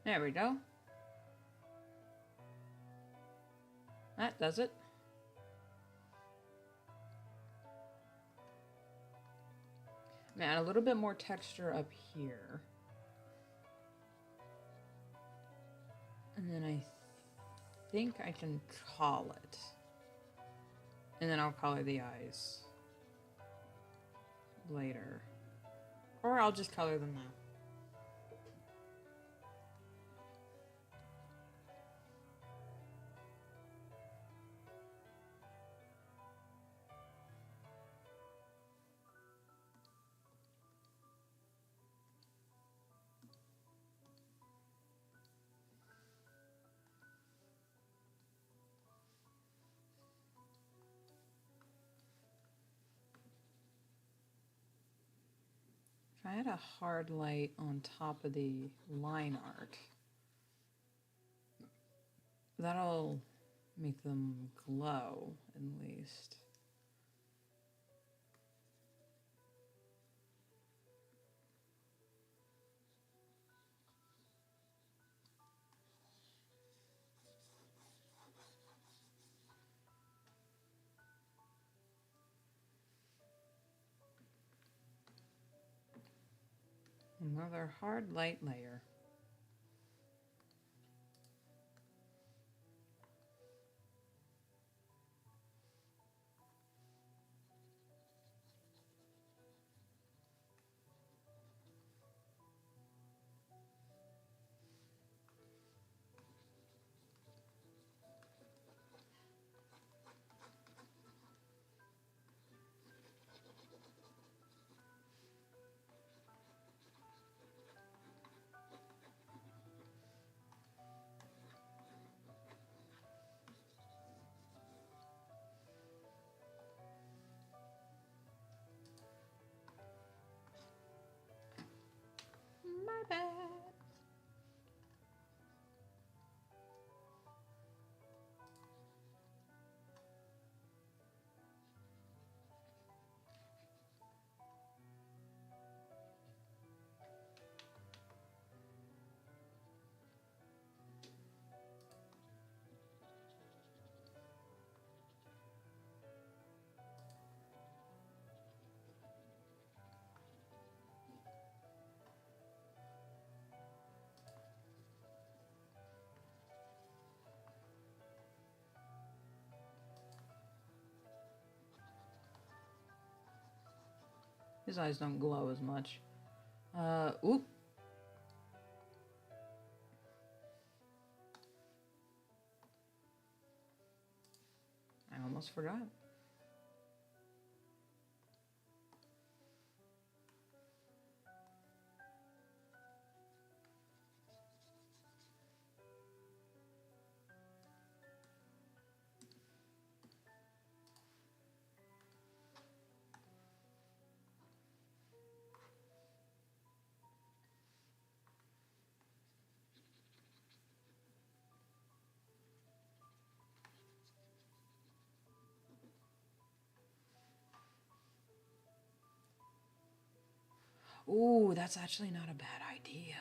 There we go. That does it. I'm gonna add a little bit more texture up here. And then I think I can call it. And then I'll color the eyes later. Or I'll just color them now. If I had a hard light on top of the line art, that'll make them glow at least. Another hard light layer. My bad. His eyes don't glow as much. Oop. I almost forgot. Ooh, that's actually not a bad idea.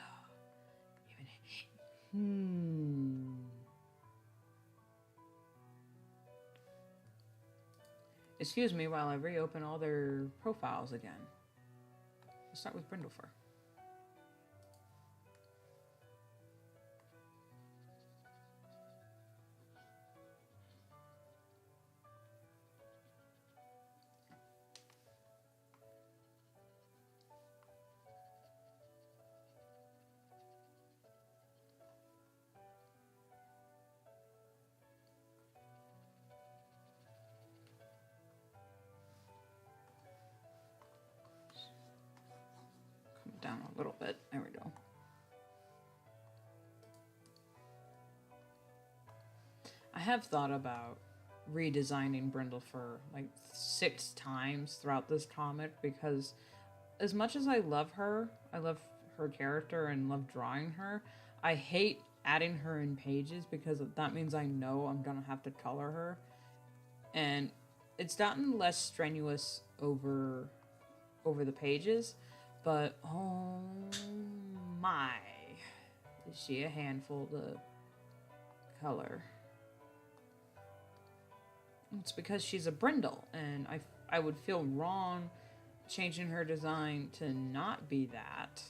Excuse me while I reopen all their profiles again. Let's start with Brindlefer. Come down a little bit. There we go. I have thought about redesigning Brindlefer like 6 times throughout this comic because as much as I love her character and love drawing her, I hate adding her in pages because that means I know I'm gonna have to color her. And it's gotten less strenuous over the pages, but oh my, is she a handful to color. It's because she's a brindle, and I would feel wrong changing her design to not be that.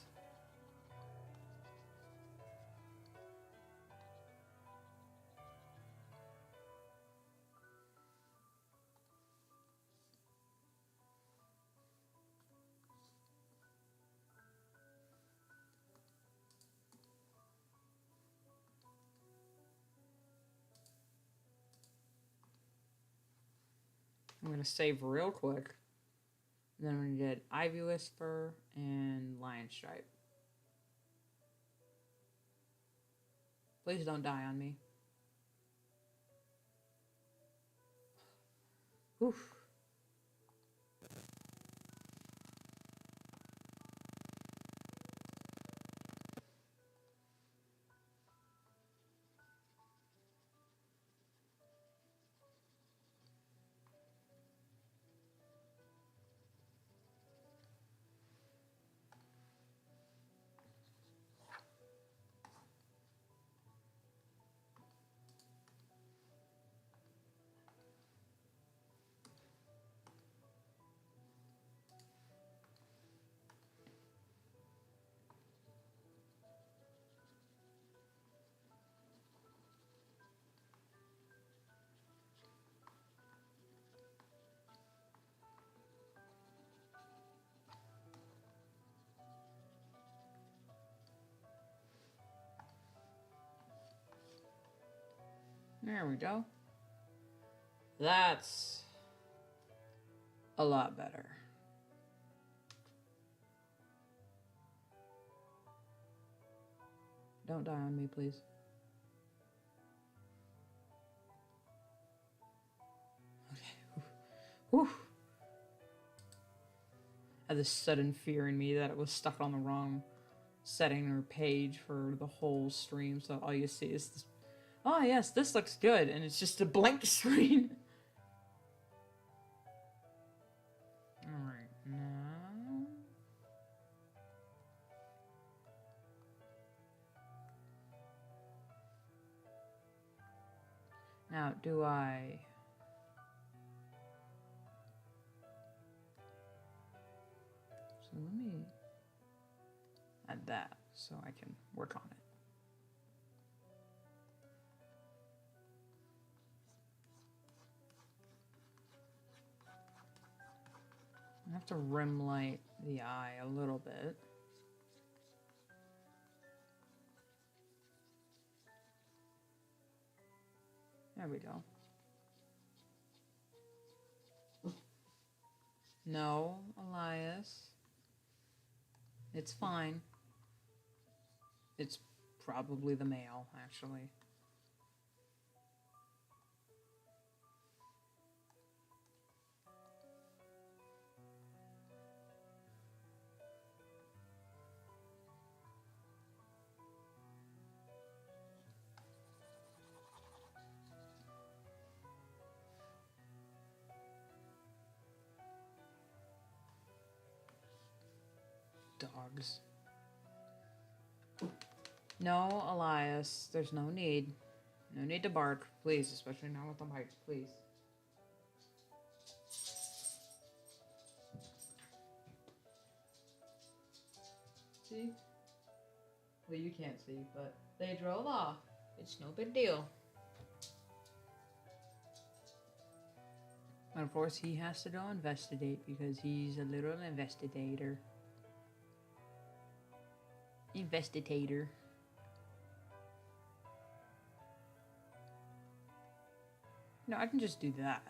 I'm gonna save real quick. And then we're gonna get Ivy Whisper and Lion Stripe. Please don't die on me. Oof. There we go. That's a lot better. Don't die on me, please. Okay. Whew. I had this sudden fear in me that it was stuck on the wrong setting her page for the whole stream, so all you see is this. Oh yes, this looks good, and it's just a blank screen. Alright, now... Now, do I... So let me add that so I can work on it. I have to rim light the eye a little bit. There we go. No, Elias. It's fine. It's probably the male, actually. Dogs. No, Elias, there's no need. No need to bark, please, especially not with the mic, please. See? Well, you can't see, but they drove off. It's no big deal. And of course, he has to go investigate because he's a little investigator. Investigator. No, I can just do that.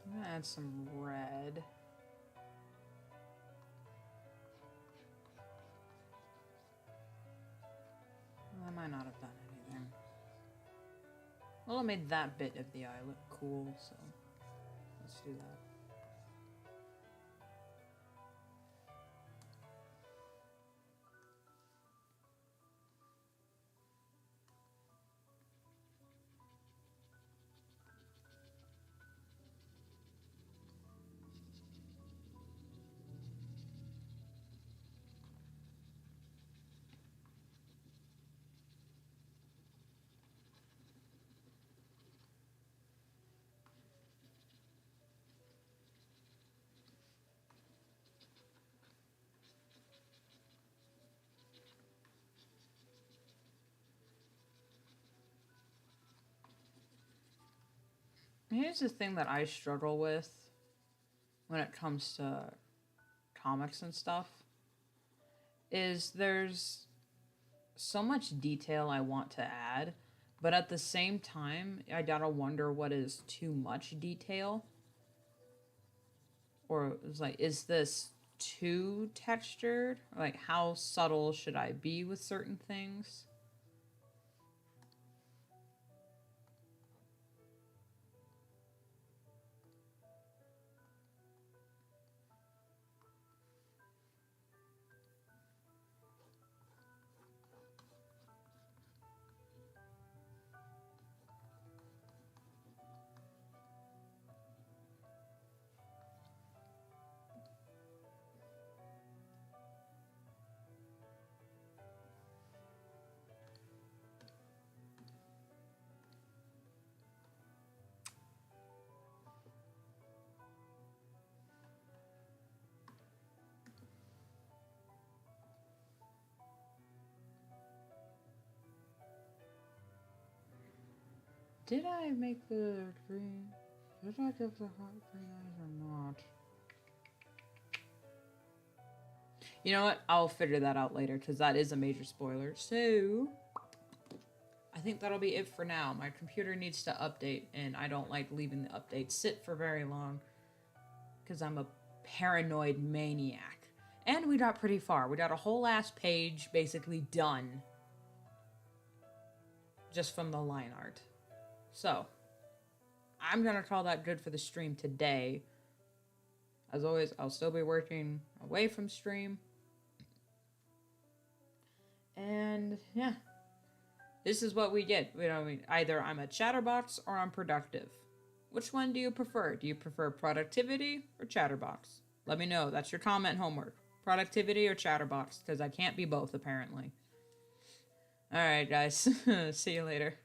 I'm gonna add some red. Well, I might not have done anything. Well, it made that bit of the eye look cool, so let's do that. Here's the thing that I struggle with when it comes to comics and stuff, is there's so much detail I want to add, but at the same time, I gotta wonder what is too much detail. Or it's like, is this too textured? Like, how subtle should I be with certain things? Did I make the green? Did I give the hot green eyes or not? You know what? I'll figure that out later because that is a major spoiler. So, I think that'll be it for now. My computer needs to update, and I don't like leaving the updates sit for very long because I'm a paranoid maniac. And we got pretty far. We got a whole last page basically done. Just from the line art. So, I'm going to call that good for the stream today. As always, I'll still be working away from stream. And yeah, this is what we get. You know, either I'm a chatterbox or I'm productive. Which one do you prefer? Do you prefer productivity or chatterbox? Let me know. That's your comment homework. Productivity or chatterbox, because I can't be both apparently. Alright guys, see you later.